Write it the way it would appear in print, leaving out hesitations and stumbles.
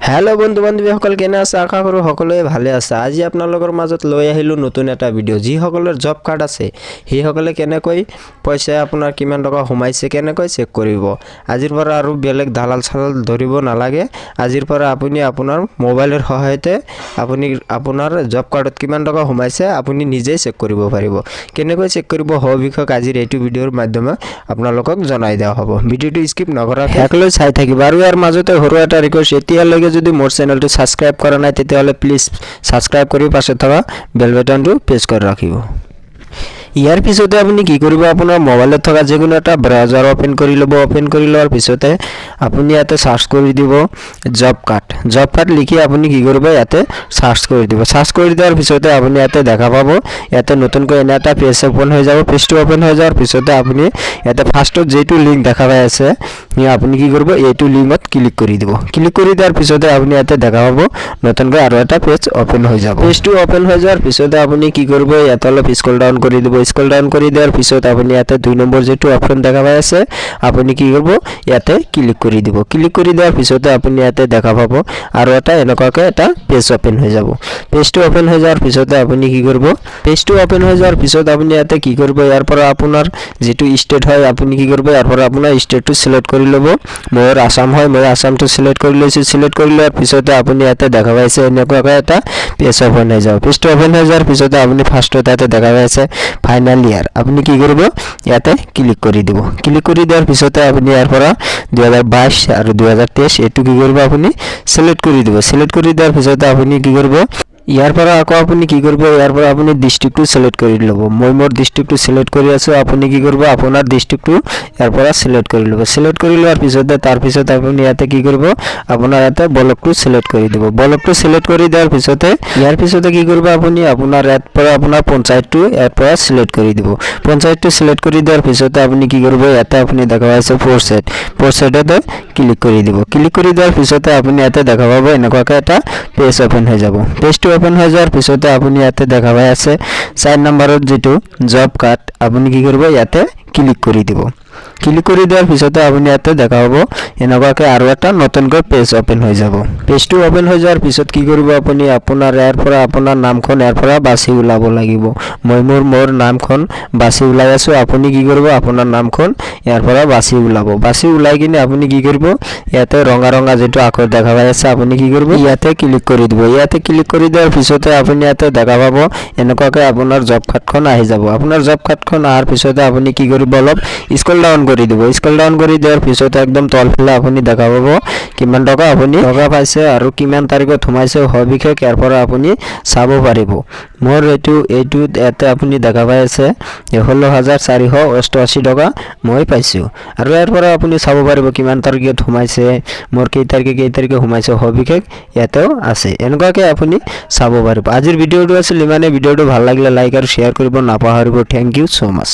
Hello बंधु बान्धवीসকল কেনে আছে আশা কৰো সকলোৱে ভালে আছে। আজি আপোনালোকৰ মাজত লৈ আহিলো নতুন এটা ভিডিঅ' যি সকলৰ জব কাৰ্ড আছে সেই সকলে কেনেকৈ পইচা আপোনাৰ কিমান টকা সোমাইছে কেনেকৈ চেক কৰিব। আজিৰ পৰা আৰু বেলেগ দালাল চালাল ধৰিব নালাগে। আজিৰ পৰা আপুনি আপোনাৰ মোবাইলৰ সহায়তে আপুনি আপোনাৰ জব কাৰ্ডত কিমান টকা সোমাইছে আপুনি নিজে চেক কৰিব পাৰিব। কেনেকৈ চেক কৰিব হ'ব বিষয়ক আজিৰ এইটো ভিডিঅ'ৰ মাধ্যমে আপোনালোকক জনাই দিয়া হ'ব। ভিডিঅ'টো স্কিপ নকৰাকৈ শেষলৈ চাই থাকিব। আৰু ইয়াৰ মাজতে সৰু এটা ৰিকুৱেষ্ট, এতিয়ালৈকে যদি মোৰ চ্যানেলটো সাবস্ক্ৰাইব কৰা নাই তেতিয়াহলে প্লিজ সাবস্ক্ৰাইব কৰি পাশে থকা বেল বাটনটো প্ৰেছ কৰি ৰাখিব। ইয়াৰ পিছতে আপুনি কি কৰিব, আপোনাৰ মোবাইলত থকা যিকোনো এটা ব্ৰাউজাৰ ওপেন কৰি ল'ব। ওপেন কৰি লোৱাৰ পিছতে আপুনি ইয়াতে সাৰ্চ কৰি দিব জব কাৰ্ড লিখি আপুনি কি কৰিব ইয়াতে সাৰ্চ কৰি দিব। সাৰ্চ কৰি দিয়াৰ পিছতে আপুনি ইয়াতে দেখা পাব ইয়াতে নতুনকৈ এনে এটা পেজ ওপেন হৈ যাব। পেজটো ওপেন হৈ যোৱাৰ পিছতে আপুনি ইয়াতে ফাৰ্ষ্টত যেটো লিংক দেখা পাই আছে আপুনি কি কৰিব এইটো লিংকত ক্লিক কৰি দিব। ক্লিক কৰি দিয়াৰ পিছতে আপুনি ইয়াতে দেখা পাব নতুনকৈ আৰু এটা পেজ ওপেন হৈ যাব। পেজটো ওপেন হৈ যোৱাৰ পিছতে আপুনি কি কৰিব ইয়াতে অলপ স্ক্ৰল ডাউন কৰি দিব। স্ক্ৰল ডাউন কৰি দিয়াৰ পিছত আপুনি ইয়াতে 2 নম্বৰ যেটো অপচন দেখা পাই আছে আপুনি কি কৰিব ইয়াতে ক্লিক কৰি দিব। ক্লিক কৰি দিয়াৰ পিছতে আপুনি ইয়াতে দেখা পাব আৰু এটা এনেকুৱাকৈ এটা পেজ ওপেন হৈ যাব। পেজটো ওপেন হৈ যোৱাৰ পিছতে আপুনি কি কৰিব, পেজটো ওপেন হৈ যোৱাৰ পিছত আপুনি ইয়াতে কি কৰিব ইয়াৰ পৰা আপোনাৰ যেটো ষ্টেট হয় আপুনি কি কৰিব ইয়াৰ পৰা আপোনাৰ ষ্টেটটো সিলেক্ট কৰি ল'ব। মোৰ আসাম হয়, মই আসামটো সিলেক্ট কৰি লৈছো। সিলেক্ট কৰি লোৱাৰ পিছতে আপুনি ইয়াতে দেখা পাইছে এনেকুৱাকৈ এটা পেজ ওপেন হৈ যাব। পেজটো ওপেন হৈ যোৱাৰ পিছতে আপুনি ফাৰ্ষ্টত ইয়াতে দেখা পাইছে ফাইনাল ইয়াৰ আপুনি কি কৰিব ইয়াতে ক্লিক কৰি দিব। ক্লিক কৰি দিয়াৰ পিছতে আপুনি ইয়াৰ পৰা 2022 আৰু 2023 এটো কি কৰিব আপুনি সিলেক্ট কৰি দিব। সিলেক্ট কৰি দিয়াৰ পিছতে আপুনি কি কৰিব ইয়াৰ পৰা আকৌ আপুনি কি কৰিব ইয়াৰ পৰা আপুনি ডিস্ট্ৰিক্টটো সিলেক্ট কৰি ল'ব। মই মোৰ ডিস্ট্ৰিক্টটো সিলেক্ট কৰি আছো, আপুনি কি কৰিব আপোনাৰ ডিস্ট্ৰিক্টটো ইয়াৰ পৰা সিলেক্ট কৰি ল'ব। সিলেক্ট কৰি লোৱাৰ পিছতে তাৰ পিছত আপুনি ইয়াতে কি কৰিব আপোনাৰ ইয়াতে ব্লকটো সিলেক্ট কৰি দিব। ব্লকটো সিলেক্ট কৰি দিয়াৰ পিছতে ইয়াৰ পিছতে কি কৰিব আপুনি আপোনাৰ ইয়াৰ পৰা আপোনাৰ পঞ্চায়তটো ইয়াৰ পৰা সিলেক্ট কৰি দিব। পঞ্চায়তটো সিলেক্ট কৰি দিয়াৰ পিছতে আপুনি কি কৰিব ইয়াতে আপুনি দেখা পাইছে ফৰসাইটতে ক্লিক কৰি দিব। ক্লিক কৰি দিয়াৰ পিছতে আপুনি ইয়াতে দেখা পাব এনেকুৱাকৈ এটা পেজ ওপেন হৈ যাব। পেজটো ওপেন হৈ যোৱাৰ পিছতে আপুনি ইয়াতে দেখা পাই আছে 4 নম্বৰত যেটো জব কাৰ্ড আপুনি কি কৰিব ইয়াতে ক্লিক কৰি দিব। ক্লিক কৰি দিয়াৰ পিছতে আপুনি ইয়াতে দেখা পাব এনেকুৱাকৈ আৰু এটা নতুনকৈ পেজ ওপেন হৈ যাব। পেজটো ওপেন হৈ যোৱাৰ পিছত কি কৰিব আপুনি আপোনাৰ ইয়াৰ পৰা আপোনাৰ নামখন ইয়াৰ পৰা বাছি উলাব লাগিব। মই মোৰ নামখন বাছি উলাই আছো, আপুনি কি কৰিব আপোনাৰ নামখন ইয়াৰ পৰা বাছি উলাব। বাছি উলাই কিনে আপুনি কি কৰিব ইয়াতে ৰঙা যেটো আখৰ দেখা পাই আছে আপুনি কি কৰিব ইয়াতে ক্লিক কৰি দিব। ইয়াতে ক্লিক কৰি দিয়াৰ পিছতে আপুনি ইয়াতে দেখা পাব এনেকুৱাকৈ আপোনাৰ জব কাৰ্ডখন আহি যাব। আপোনাৰ জব কাৰ্ডখন আহাৰ পিছতে আপুনি কি কৰিব অলপ স্ক্ৰল ডাউন কৰি দিব। স্ক্ৰল ডাউন কৰি দিয়াৰ পিছত একদম তলফালে আপুনি দেখা পাব কিমান টকা আপুনি টকা পাইছে আৰু কিমান তাৰিখত সোমাইছে সবিশেষ ইয়াৰ পৰা আপুনি চাব পাৰিব। মোৰ এইটো ইয়াতে আপুনি দেখা পাই আছে 16488 টকা মই পাইছো। আৰু ইয়াৰ পৰা আপুনি চাব পাৰিব কিমান তাৰিখত সোমাইছে, মোৰ কেই তাৰিখে সোমাইছে সবিশেষ ইয়াতেও আছে। এনেকুৱাকৈ আপুনি চাব পাৰিব। আজিৰ ভিডিঅ'টো আছিল ইমানে। ভিডিঅ'টো ভাল লাগিলে লাইক আৰু শেয়াৰ কৰিব নাপাহৰিব। থ্যাংক ইউ সো মাচ।